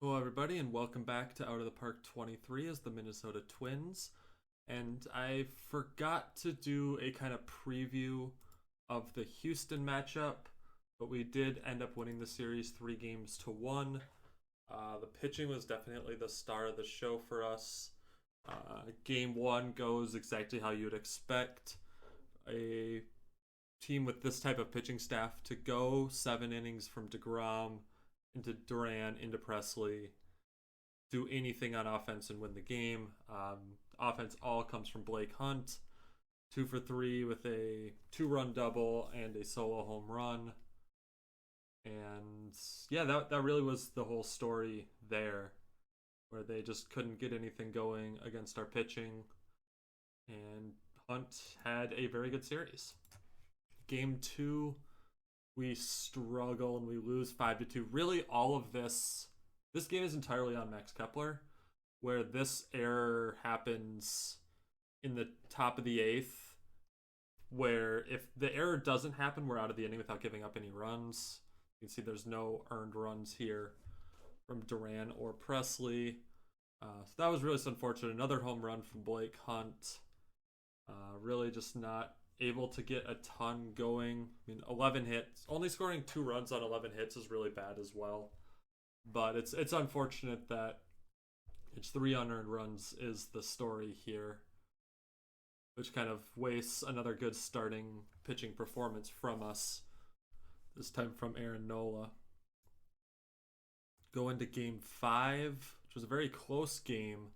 Hello, everybody, and welcome back to Out of the Park 23 as the Minnesota Twins. And I forgot to do a kind of preview of the Houston matchup, but we did end up winning the series 3-1. The pitching was definitely the star of the show for us. Game 1 goes exactly how you would expect a team with this type of pitching staff to go. 7 innings from DeGrom into Duran, into Presley, do anything on offense and win the game. Offense all comes from Blake Hunt, 2 for 3 with a 2-run double and a solo home run. And yeah, that really was the whole story there, where they just couldn't get anything going against our pitching. And Hunt had a very good series. Game 2, we struggle and we lose 5-2. Really, all of this game is entirely on Max Kepler, where this error happens in the top of the 8th, where if the error doesn't happen, we're out of the inning without giving up any runs. You can see there's no earned runs here from Duran or Presley. So that was really unfortunate. Another home run from Blake Hunt. Really just not able to get a ton going. I mean, 11 hits. Only scoring 2 runs on 11 hits is really bad as well. But it's unfortunate that it's 3 unearned runs is the story here, which kind of wastes another good starting pitching performance from us, this time from Aaron Nola. Go into game 5, which was a very close game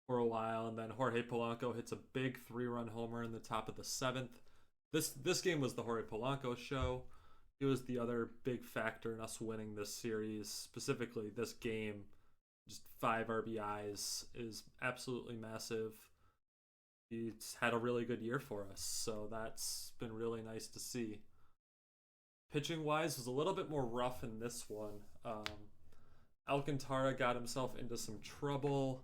for a while, and then Jorge Polanco hits a big 3-run homer in the top of the 7th. This game was the Jorge Polanco show. He was the other big factor in us winning this series, specifically this game. Just 5 RBIs is absolutely massive. He's had a really good year for us, so that's been really nice to see. Pitching wise was a little bit more rough in this one. Alcantara got himself into some trouble,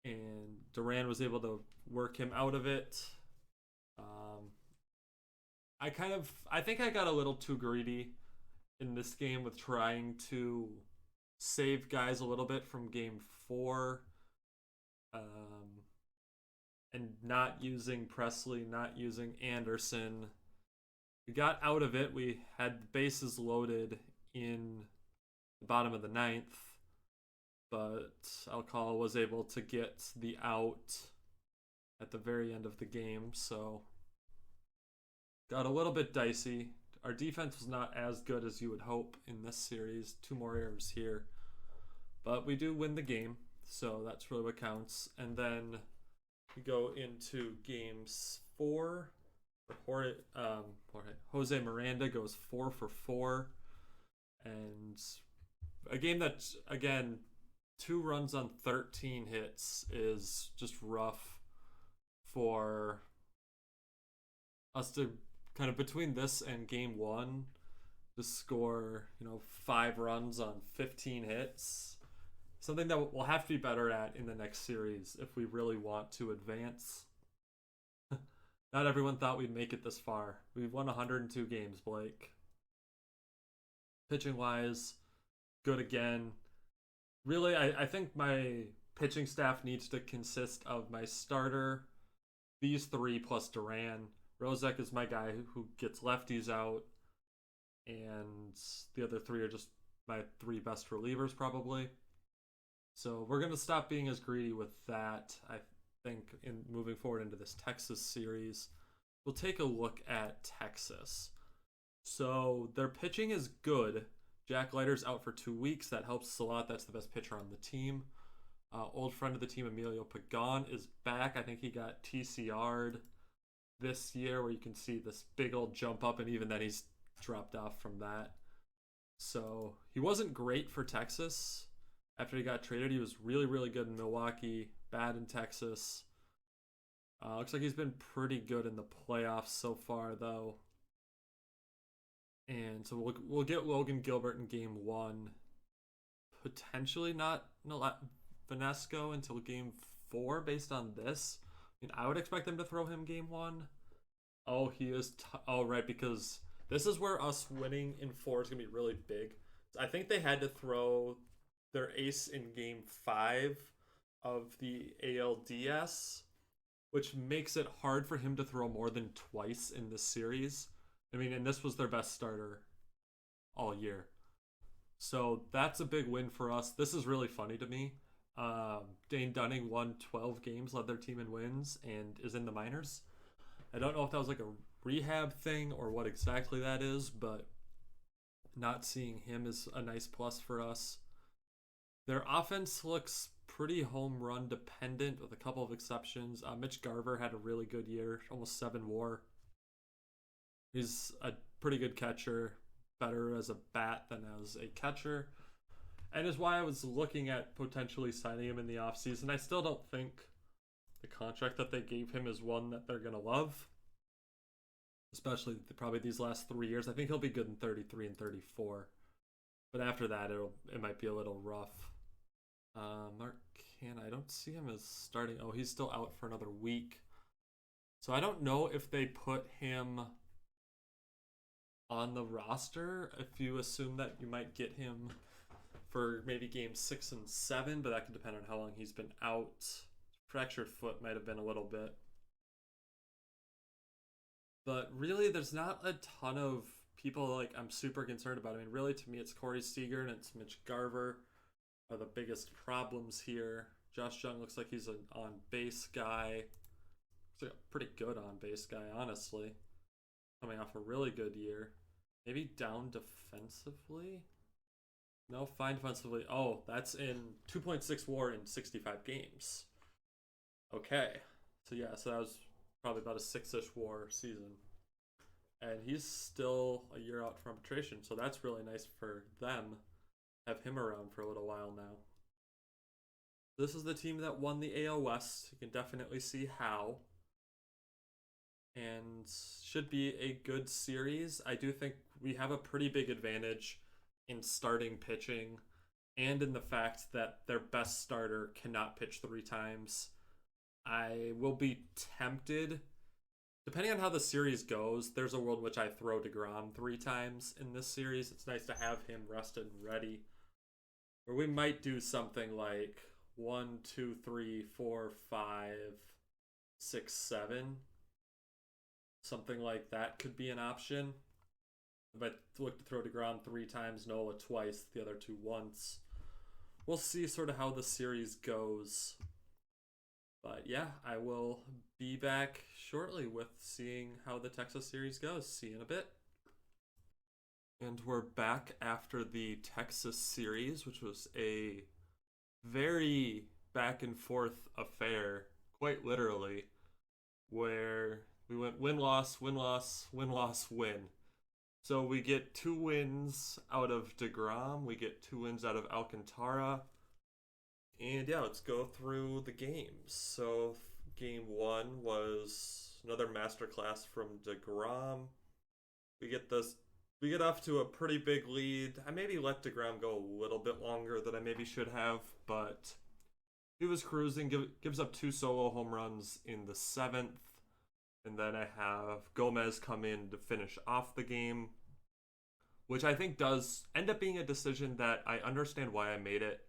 and Duran was able to work him out of it. I think I got a little too greedy in this game with trying to save guys a little bit from game 4, and not using Presley, not using Anderson. We got out of it. We had the bases loaded in the bottom of the 9th, but Alcala was able to get the out at the very end of the game, so got a little bit dicey. Our defense was not as good as you would hope in this series. 2 more errors here, but we do win the game, so that's really what counts. And then we go into games 4. Jose Miranda goes 4 for 4, and a game that, again, 2 runs on 13 hits is just rough for us to kind of, between this and game 1, to score 5 runs on 15 hits. Something that we'll have to be better at in the next series if we really want to advance. Not everyone thought we'd make it this far. We've won 102 games, Blake. Pitching wise, good again. Really, I think my pitching staff needs to consist of my starter, these 3 plus Duran. Rozek is my guy who gets lefties out, and the other 3 are just my 3 best relievers probably. So we're going to stop being as greedy with that, I think, in moving forward into this Texas series. We'll take a look at Texas. So their pitching is good. Jack Leiter's out for 2 weeks. That helps a lot. That's the best pitcher on the team. Old friend of the team, Emilio Pagan, is back. I think he got TCR'd this year, where you can see this big old jump up, and even then he's dropped off from that. So he wasn't great for Texas. After he got traded, he was really, really good in Milwaukee, bad in Texas. Looks like he's been pretty good in the playoffs so far, though. And so we'll get Logan Gilbert in game 1. Potentially not Vanesco until game 4 based on this. I mean, I would expect them to throw him game 1. Oh, he is. Right, because this is where us winning in 4 is going to be really big. I think they had to throw their ace in game 5 of the ALDS, which makes it hard for him to throw more than twice in this series. I mean, and this was their best starter all year. So that's a big win for us. This is really funny to me. Dane Dunning won 12 games, led their team in wins, and is in the minors. I don't know if that was like a rehab thing or what exactly that is, but not seeing him is a nice plus for us. Their offense looks pretty home run dependent with a couple of exceptions. Mitch Garver had a really good year, almost 7 WAR. He's a pretty good catcher, better as a bat than as a catcher, and is why I was looking at potentially signing him in the offseason. I still don't think the contract that they gave him is one that they're going to love, especially probably these last 3 years. I think he'll be good in 33 and 34, but after that, it might be a little rough. Mark Canna, I don't see him as starting. Oh, he's still out for another week. So I don't know if they put him on the roster, if you assume that you might get him for maybe games 6 and 7, but that could depend on how long he's been out. Fractured foot might have been a little bit. But really, there's not a ton of people like I'm super concerned about. I mean, really, to me, it's Corey Seager and it's Mitch Garver are the biggest problems here. Josh Jung looks like he's an on-base guy. Looks like a pretty good on-base guy, honestly. Coming off a really good year. Maybe down defensively? No, fine defensively. Oh, that's in 2.6 WAR in 65 games. Okay. So yeah, so that was probably about a 6-ish WAR season. And he's still a year out from arbitration, so that's really nice for them. Have him around for a little while now. This is the team that won the AL West. You can definitely see how. And should be a good series. I do think we have a pretty big advantage in starting pitching and in the fact that their best starter cannot pitch 3 times. I will be tempted, depending on how the series goes, there's a world in which I throw DeGrom 3 times in this series. It's nice to have him rested and ready. Or we might do something like 1, 2, 3, 4, 5, 6, 7. Something like that could be an option. But look to throw DeGrom 3 times, Nola twice, the other 2 once. We'll see sort of how the series goes. But yeah, I will be back shortly with seeing how the Texas series goes. See you in a bit. And we're back after the Texas series, which was a very back and forth affair, quite literally, where we went win-loss, win-loss, win-loss, win. So we get 2 wins out of DeGrom, we get 2 wins out of Alcantara, and yeah, let's go through the games. So game 1 was another masterclass from DeGrom. We get off to a pretty big lead. I maybe let DeGrom go a little bit longer than I maybe should have, but he was cruising, gives up 2 solo home runs in the 7th, and then I have Gomez come in to finish off the game, which I think does end up being a decision that I understand why I made it.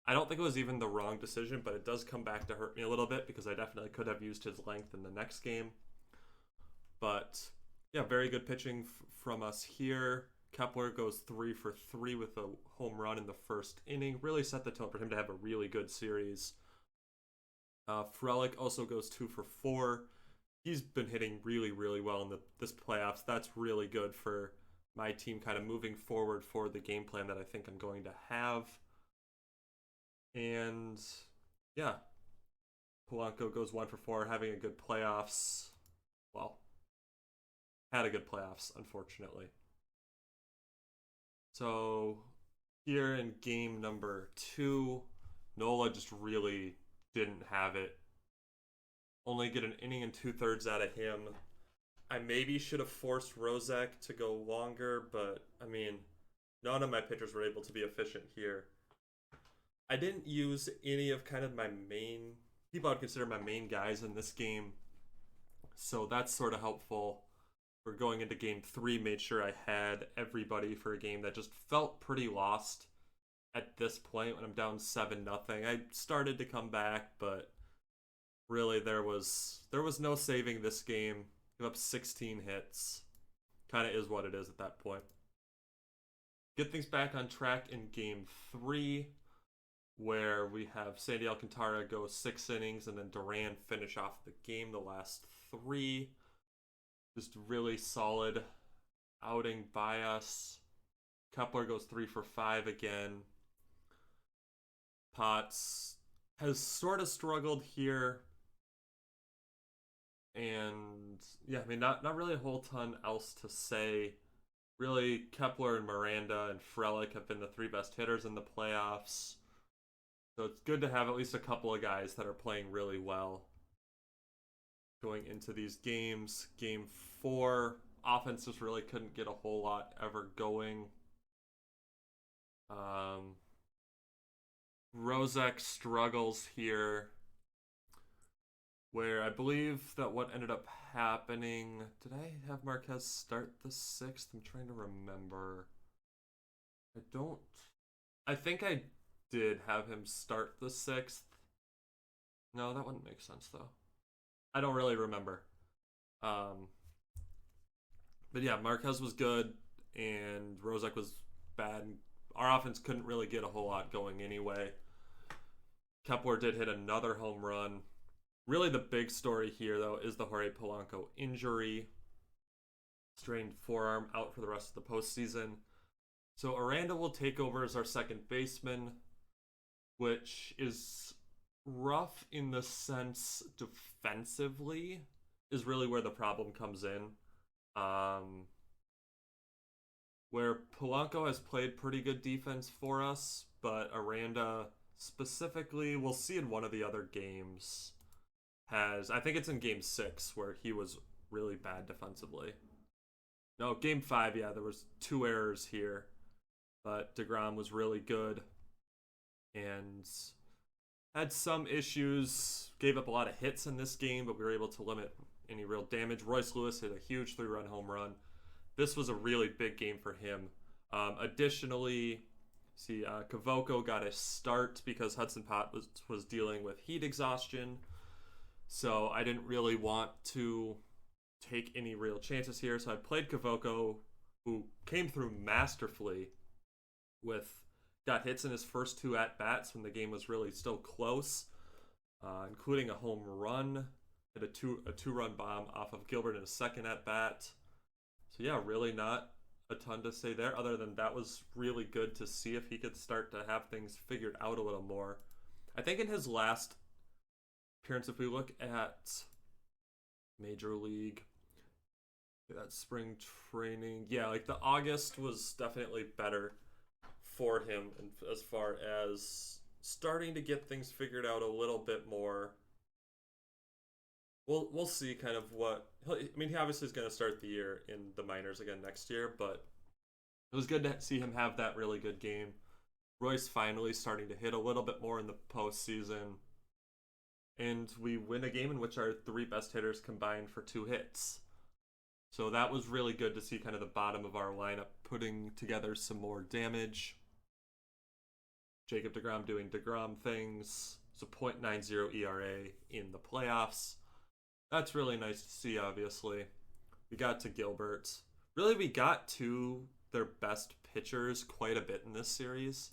I don't think it was even the wrong decision, but it does come back to hurt me a little bit because I definitely could have used his length in the next game. But yeah, very good pitching from us here. Kepler goes 3 for 3 with a home run in the first inning. Really set the tone for him to have a really good series. Frelick also goes 2 for 4. He's been hitting really, really well in this playoffs. That's really good for my team kind of moving forward for the game plan that I think I'm going to have. And yeah, Polanco goes 1 for 4, having a good playoffs. Well, had a good playoffs, unfortunately. So here in game number 2, Nola just really didn't have it. Only get an inning and 2/3 out of him. I maybe should have forced Rozek to go longer, but I mean, none of my pitchers were able to be efficient here. I didn't use any of kind of my main people I'd consider my main guys in this game, so that's sort of helpful. We're going into game 3, made sure I had everybody for a game that just felt pretty lost at this point when I'm down 7-0. I started to come back, but really there was no saving this game. Give up 16 hits. Kind of is what it is at that point. Get things back on track in game 3, where we have Sandy Alcantara go 6 innings and then Duran finish off the game the last 3. Just really solid outing by us. Kepler goes 3 for 5 again. Potts has sort of struggled here. And yeah, I mean, not really a whole ton else to say. Really, Kepler and Miranda and Frelick have been the 3 best hitters in the playoffs. So it's good to have at least a couple of guys that are playing really well going into these games. Game 4, offense just really couldn't get a whole lot ever going. Rozek struggles here, where I believe that what ended up happening... Did I have Marquez start the 6th? I'm trying to remember. I think I did have him start the 6th. No, that wouldn't make sense, though. I don't really remember. But yeah, Marquez was good, and Rozek was bad. Our offense couldn't really get a whole lot going anyway. Kepler did hit another home run. Really the big story here, though, is the Jorge Polanco injury. Strained forearm, out for the rest of the postseason. So Aranda will take over as our second baseman, which is rough in the sense defensively is really where the problem comes in. Where Polanco has played pretty good defense for us, but Aranda specifically, we'll see in one of the other games, I think it's in game 6 where he was really bad defensively. No, game 5, yeah, there was 2 errors here, but DeGrom was really good and had some issues, gave up a lot of hits in this game, but we were able to limit any real damage. Royce Lewis hit a huge 3-run home run. This was a really big game for him. Additionally, Kavoko got a start because Hudson Pott was dealing with heat exhaustion. So I didn't really want to take any real chances here. So I played Kavoko, who came through masterfully got hits in his first 2 at-bats when the game was really still close, including a home run, hit a 2-run bomb off of Gilbert in a second at-bat. So yeah, really not a ton to say there, other than that was really good to see if he could start to have things figured out a little more. I think in his last appearance, if we look at Major League, that spring training, yeah, like the August was definitely better for him as far as starting to get things figured out a little bit more. We'll see kind of what... I mean, he obviously is going to start the year in the minors again next year, but it was good to see him have that really good game. Royce finally starting to hit a little bit more in the postseason. And we win a game in which our 3 best hitters combined for 2 hits. So that was really good to see kind of the bottom of our lineup putting together some more damage. Jacob deGrom doing deGrom things. It's a .90 ERA in the playoffs. That's really nice to see, obviously. We got to Gilbert. Really, we got to their best pitchers quite a bit in this series.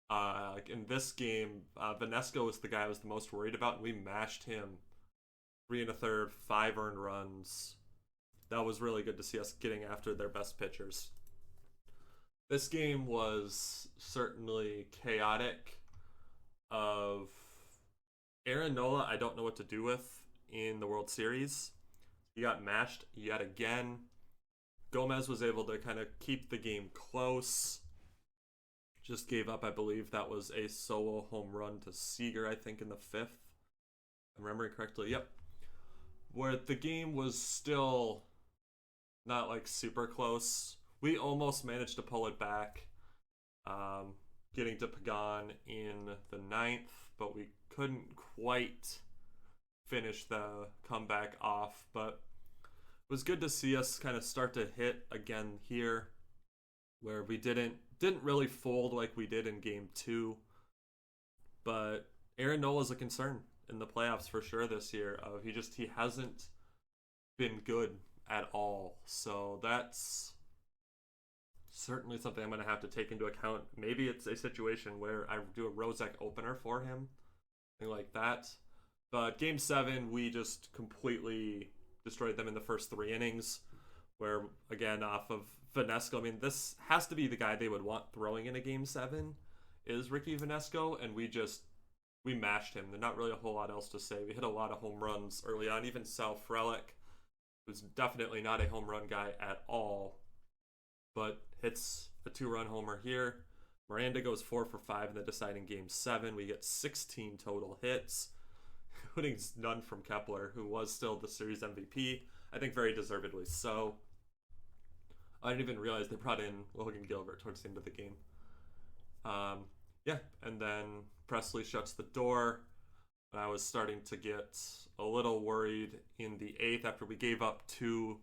In this game, Vanesco was the guy I was the most worried about, and we mashed him 3 1/3, 5 earned runs. That was really good to see us getting after their best pitchers. This game was certainly chaotic. Aaron Nola, I don't know what to do with in the World Series. He got mashed yet again. Gomez was able to kind of keep the game close. Just gave up, I believe that was a solo home run to Seager, I think, in the 5th. If I'm remembering correctly, yep. Where the game was still not like super close. We almost managed to pull it back, getting to Pagan in the 9th, but we couldn't quite finish the comeback off. But it was good to see us kind of start to hit again here, where we didn't didn't really fold like we did in game 2, but Aaron Nola's a concern in the playoffs for sure this year. He hasn't been good at all. So that's certainly something I'm going to have to take into account. Maybe it's a situation where I do a Rozek opener for him, thing like that. But game 7, we just completely destroyed them in the first 3 innings, where, again, off of Vanesco, I mean, this has to be the guy they would want throwing in a game 7, is Ricky Vanesco, and we mashed him. There's not really a whole lot else to say. We hit a lot of home runs early on. Even Sal Frelick, who's definitely not a home run guy at all, but hits a 2-run homer here. Miranda goes 4 for 5 in the deciding game 7. We get 16 total hits, including none from Kepler, who was still the series MVP. I think very deservedly so. I didn't even realize they brought in Logan Gilbert towards the end of the game. Yeah, and then Presley shuts the door. I was starting to get a little worried in the 8th after we gave up 2.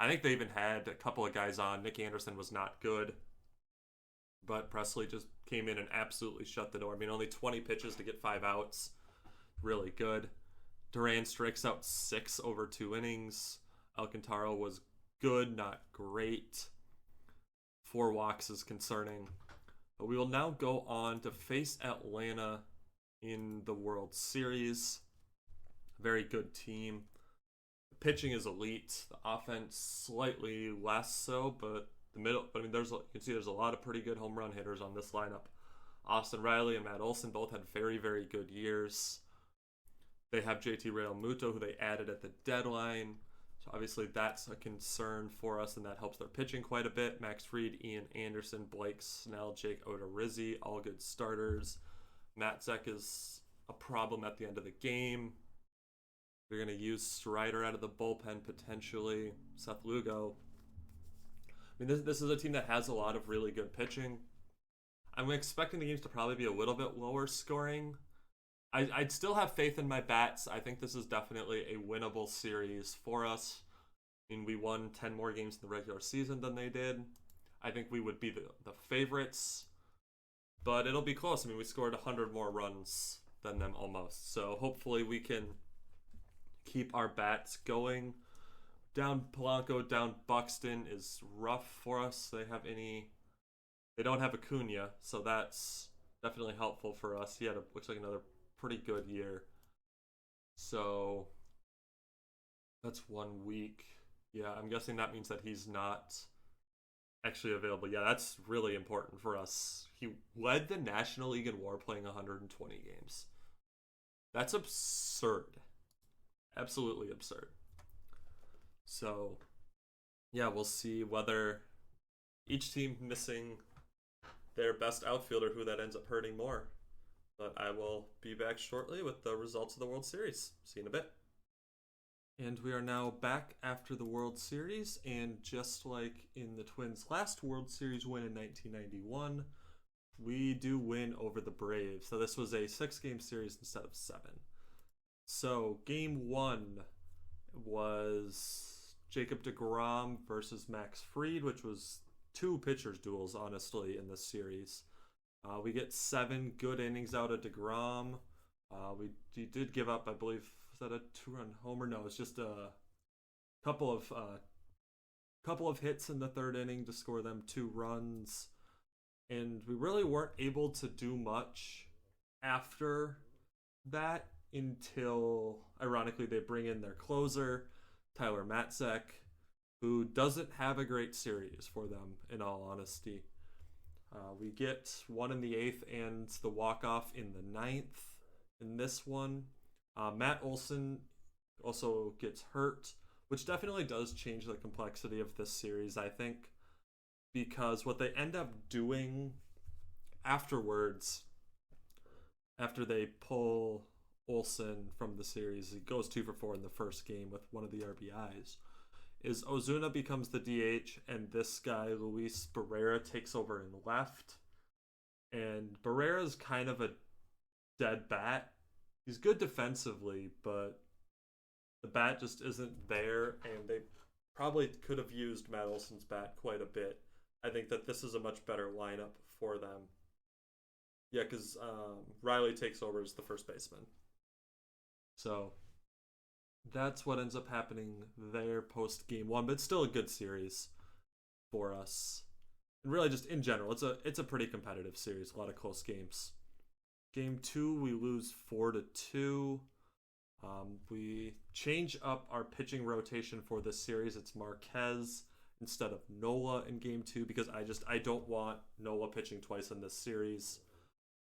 I think they even had a couple of guys on. Nick Anderson was not good, but Presley just came in and absolutely shut the door. I mean, only 20 pitches to get 5 outs. Really good. Duran strikes out 6 over 2 innings. Alcantara was good, not great. 4 walks is concerning. But we will now go on to face Atlanta in the World Series. Very good team. The pitching is elite. The offense slightly less so, but the middle. I mean, you can see there's a lot of pretty good home run hitters on this lineup. Austin Riley and Matt Olson both had very, very good years. They have JT Realmuto, who they added at the deadline. So obviously that's a concern for us, and that helps their pitching quite a bit. Max Fried, Ian Anderson, Blake Snell, Jake Odorizzi, all good starters. Matt Zek is a problem at the end of the game. They're going to use Strider out of the bullpen potentially. Seth Lugo. I mean, this is a team that has a lot of really good pitching. I'm expecting the games to probably be a little bit lower scoring. I'd still have faith in my bats. I think this is definitely a winnable series for us. I mean, we won 10 more games in the regular season than they did. I think we would be the favorites, but it'll be close. I mean, we scored 100 more runs than them almost. So hopefully we can keep our bats going. Down Polanco, down Buxton is rough for us. They don't have Acuna, so that's definitely helpful for us. He had looks like another pretty good year. So that's 1 week. Yeah, I'm guessing that means that he's not actually available. Yeah, that's really important for us. He led the National League in WAR playing 120 games. That's absurd. Absolutely absurd. So, yeah, we'll see whether each team missing their best outfielder, who that ends up hurting more. But I will be back shortly with the results of the World Series. See you in a bit. And we are now back after the World Series, and just like in the Twins' last World Series win in 1991, we do win over the Braves. So this was a 6-game series instead of 7. So game 1 was Jacob deGrom versus Max Fried, which was 2 pitchers duels, honestly, in this series. We get 7 good innings out of deGrom. We did give up, I believe, was that a 2-run homer? No, it's just a couple of hits in the 3rd inning to score them 2 runs. And we really weren't able to do much after that until, ironically, they bring in their closer, Tyler Matzek, who doesn't have a great series for them, in all honesty. We get 1 in the 8th and the walk-off in the 9th in this one. Matt Olson also gets hurt, which definitely does change the complexity of this series, I think, because what they end up doing afterwards, after they pull Olson from the series, he goes 2 for 4 in the first game with one of the RBIs, is Ozuna becomes the DH, and this guy, Luis Barrera, takes over in left. And Barrera's kind of a dead bat. He's good defensively, but the bat just isn't there, and they probably could have used Matt Olson's bat quite a bit I think that this is a much better lineup for them. Yeah, because Riley takes over as the first baseman. So that's what ends up happening there post game one, but it's still a good series for us. And really, just in general, it's a pretty competitive series. A lot of close games. Game two, we lose 4-2. We change up our pitching rotation for this series. It's Marquez instead of Nola in game two because I don't want Nola pitching twice in this series.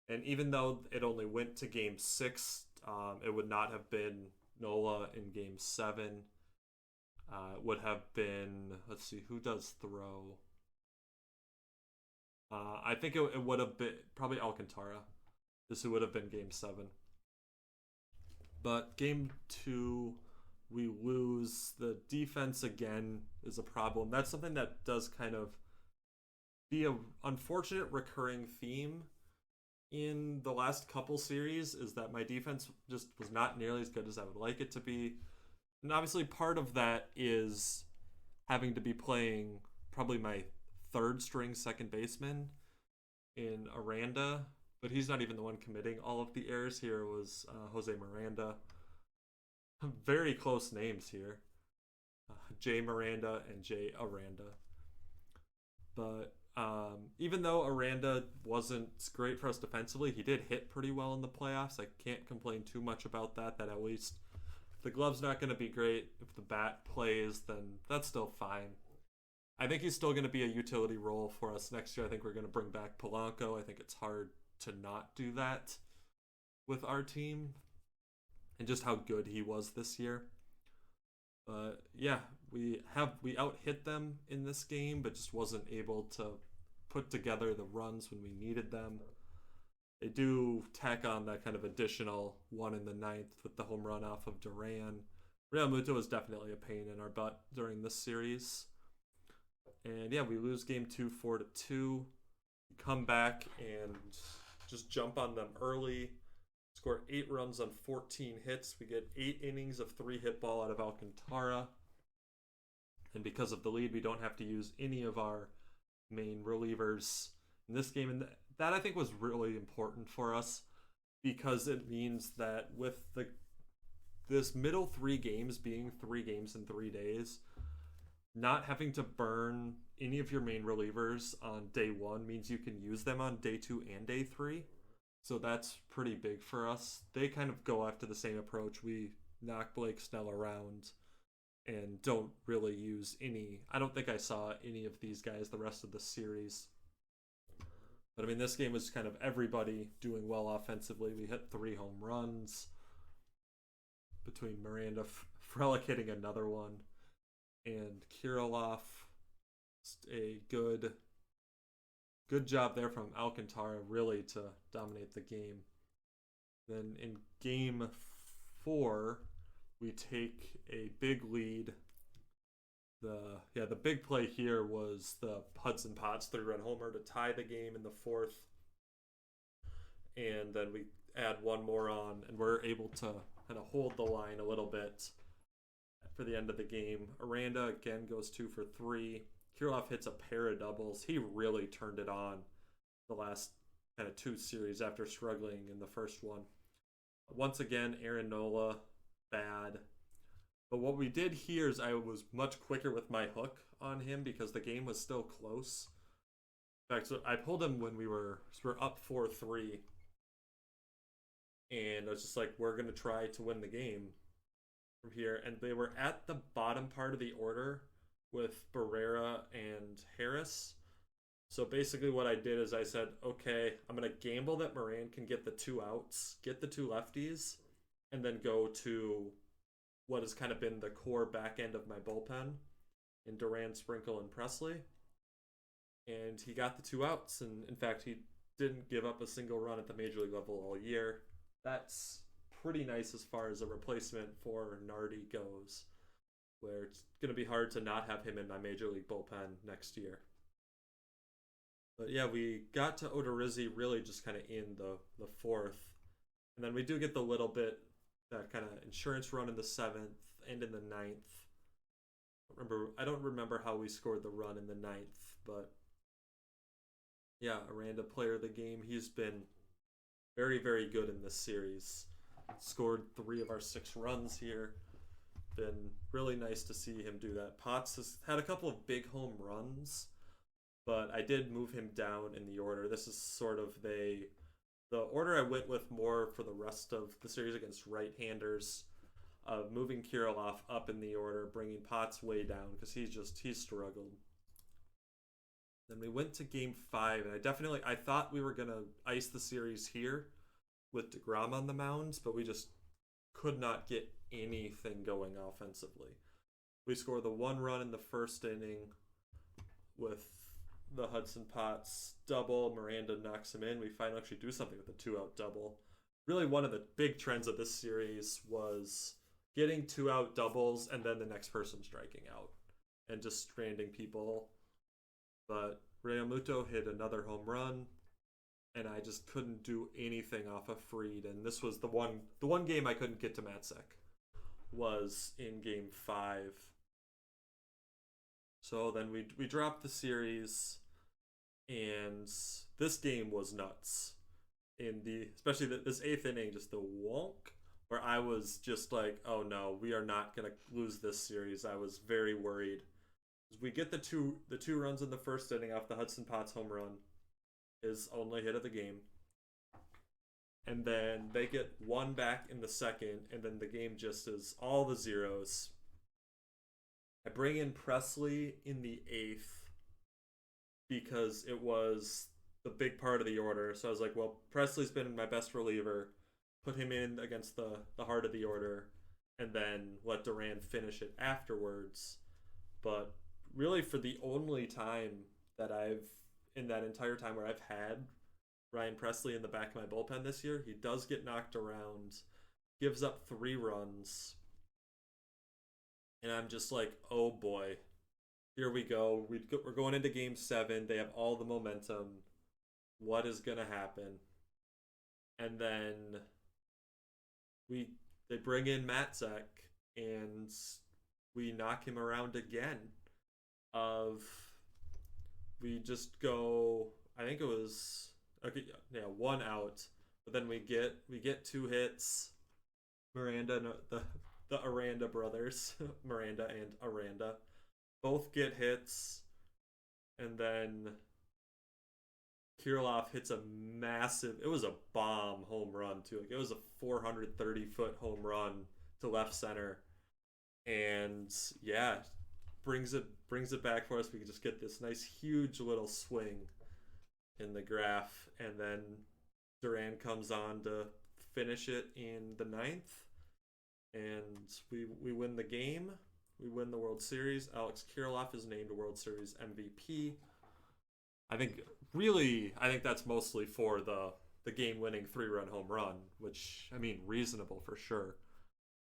And even though it only went to game six, it would not have been Nola in game seven. It would have been, let's see, who does throw? I think it would have been probably Alcantara. This would have been game seven. But game two, we lose. The defense again is a problem. That's something that does kind of be a unfortunate recurring theme in the last couple series is that my defense just was not nearly as good as I would like it to be. And obviously part of that is having to be playing probably my third string second baseman in Aranda, but he's not even the one committing all of the errors. Here was Jose Miranda. Very close names here. Jay Miranda and Jay Aranda. But even though Aranda wasn't great for us defensively, he did hit pretty well in the playoffs. I can't complain too much about that. That at least if the glove's not going to be great, if the bat plays, then that's still fine. I think he's still going to be a utility role for us next year. I think we're going to bring back Polanco. I think it's hard to not do that with our team and just how good he was this year. But yeah, we out hit them in this game, but just wasn't able to put together the runs when we needed them. They do tack on that kind of additional one in the ninth with the home run off of Duran. Real Muto was definitely a pain in our butt during this series. And yeah, we lose game two 4-2. We come back and just jump on them early. Score 8 runs on 14 hits. We get 8 innings of 3-hit ball out of Alcantara. And because of the lead, we don't have to use any of our main relievers in this game. And that I think was really important for us because it means that with this middle 3 games being 3 games in 3 days, not having to burn any of your main relievers on day 1 means you can use them on day 2 and day 3. So that's pretty big for us. They kind of go after the same approach. We knock Blake Snell around and don't really use any. I don't think I saw any of these guys the rest of the series. But I mean, this game was kind of everybody doing well offensively. We hit 3 home runs between Miranda, Frelick hitting another one, and Kirilloff. A good job there from Alcantara really to dominate the game. Then in game 4, we take a big lead. The big play here was the Hudson Potts 3-run homer to tie the game in the 4th. And then we add one more on, and we're able to kind of hold the line a little bit for the end of the game. Aranda again goes 2 for 3. Kirilloff hits a pair of doubles. He really turned it on the last kind of 2 series after struggling in the first one. Once again, Aaron Nola, bad. But what we did here is I was much quicker with my hook on him because the game was still close. In fact, so I pulled him when we were up 4-3. And I was just like, we're going to try to win the game from here. And they were at the bottom part of the order with Barrera and Harris. So basically what I did is I said, okay, I'm going to gamble that Moran can get the 2 outs, get the 2 lefties, and then go to what has kind of been the core back end of my bullpen in Duran, Sprinkle, and Presley. And he got the 2 outs, and in fact, he didn't give up a single run at the major league level all year. That's pretty nice as far as a replacement for Nardi goes, where it's going to be hard to not have him in my major league bullpen next year. But yeah, we got to Odorizzi really just kind of in the 4th. And then we do get the little bit, that kind of insurance run in the 7th and in the 9th. I don't remember how we scored the run in the 9th, but Yeah, Aranda, player of the game. He's been very, very good in this series. Scored 3 of our 6 runs here. Been really nice to see him do that. Potts has had a couple of big home runs, but I did move him down in the order. This is sort of the order I went with more for the rest of the series against right-handers. Moving Kirilov up in the order, bringing Potts way down because he's struggled. Then we went to game 5, and I thought we were gonna ice the series here with DeGrom on the mound, but we just could not get anything going offensively. We score the 1 run in the first inning with the Hudson Potts double. Miranda knocks him in. We finally actually do something with the 2-out double. Really, one of the big trends of this series was getting 2-out doubles and then the next person striking out and just stranding people. But Realmuto hit another home run, and I just couldn't do anything off of Fried. And this was the one game I couldn't get to Matzek was in game 5. So then we dropped the series, and this game was nuts. Especially this 8th inning, just the wonk, where I was just like, oh no, we are not gonna lose this series. I was very worried. We get the two runs in the first inning off the Hudson Potts home run, his only hit of the game. And then they get 1 back in the second, and then the game just is all the zeros. I bring in Presley in the 8th because it was the big part of the order. So I was like, well, Presley's been my best reliever. Put him in against the heart of the order, and then let Duran finish it afterwards. But really, for the only time that in that entire time where I've had Ryan Presley in the back of my bullpen this year, he does get knocked around, gives up 3 runs. And I'm just like, oh boy, here we go. We're going into game 7. They have all the momentum. What is going to happen? And then they bring in Matzek, and we knock him around again. We just go, I think it was, okay, yeah, 1 out, but then we get 2 hits. Miranda and the Aranda brothers, Miranda and Aranda, both get hits, and then Kirilov hits a massive, it was a bomb home run too. Like, it was a 430-foot home run to left center, and yeah, brings it back for us. We can just get this nice huge little swing in the graph, and then Duran comes on to finish it in the 9th, and we win the game. We win the World Series. Alex Kirilov is named World Series MVP. I think that's mostly for the game-winning 3-run home run, which, I mean, reasonable for sure.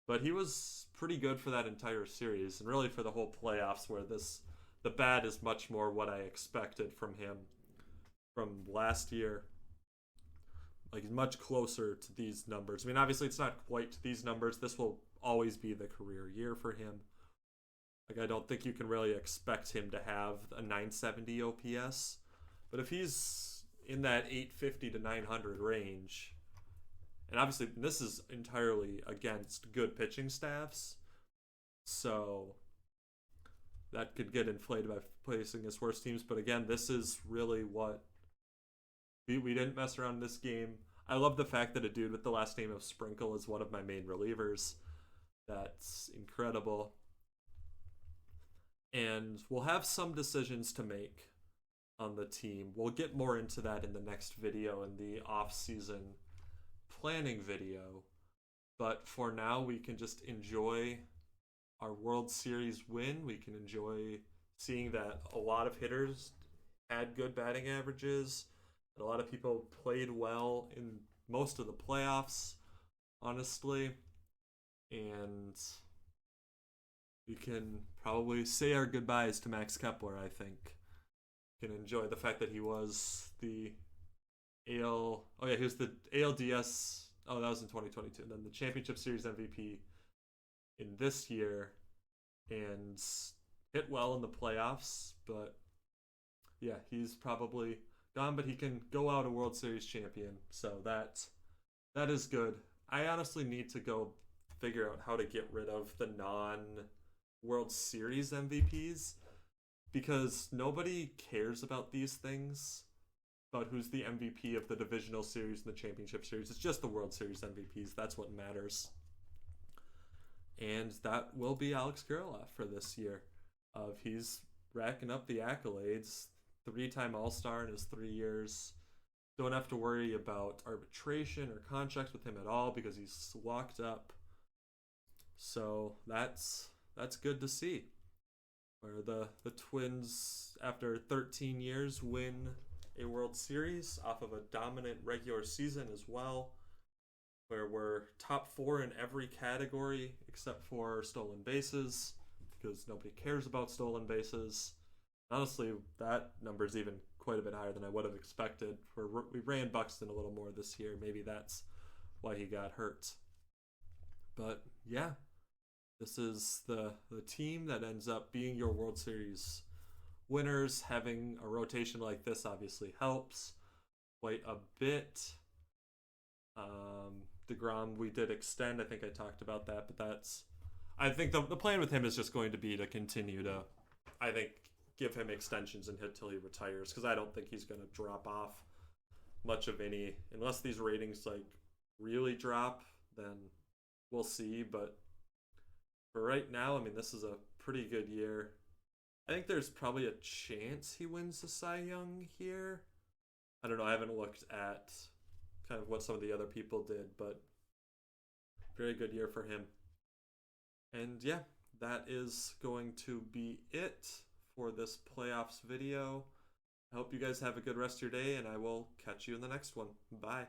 But he was pretty good for that entire series, and really for the whole playoffs, where the bat is much more what I expected from him from last year. Like, much closer to these numbers. I mean, obviously it's not quite to these numbers. This will always be the career year for him. Like, I don't think you can really expect him to have a 970 OPS. But if he's in that 850 to 900 range, and obviously this is entirely against good pitching staffs, so that could get inflated by placing his worst teams. But again, this is really what we didn't mess around in this game. I love the fact that a dude with the last name of Sprinkle is one of my main relievers. That's incredible. And we'll have some decisions to make on the team. We'll get more into that in the next video, in the off-season planning video. But for now, we can just enjoy our World Series win. We can enjoy seeing that a lot of hitters had good batting averages. A lot of people played well in most of the playoffs, honestly. And we can probably say our goodbyes to Max Kepler, I think. Can enjoy the fact that he was the AL... Oh, yeah, he was the ALDS... Oh, that was in 2022. And then the Championship Series MVP in this year. And hit well in the playoffs. But, yeah, he's probably gone, but he can go out a World Series champion. So that is good. I honestly need to go figure out how to get rid of the non World Series MVPs because nobody cares about these things. About who's the MVP of the divisional series and the championship series. It's just the World Series MVPs. That's what matters. And that will be Alex Kirilloff for this year. He's racking up the accolades. 3-time All-Star in his 3 years. Don't have to worry about arbitration or contracts with him at all because he's locked up. So that's good to see. Where the Twins, after 13 years, win a World Series off of a dominant regular season as well. Where we're top 4 in every category except for stolen bases because nobody cares about stolen bases. Honestly, that number is even quite a bit higher than I would have expected. We ran Buxton a little more this year. Maybe that's why he got hurt. But yeah, this is the team that ends up being your World Series winners. Having a rotation like this obviously helps quite a bit. DeGrom, we did extend. I think I talked about that, but I think the plan with him is just going to be to continue to, I think, give him extensions and hit till he retires because I don't think he's going to drop off much of any unless these ratings like really drop. Then we'll see. But for right now, I mean, this is a pretty good year. I think there's probably a chance he wins the Cy Young here. I don't know. I haven't looked at kind of what some of the other people did, but very good year for him. And yeah, that is going to be it for this playoffs video. I hope you guys have a good rest of your day, and I will catch you in the next one. Bye.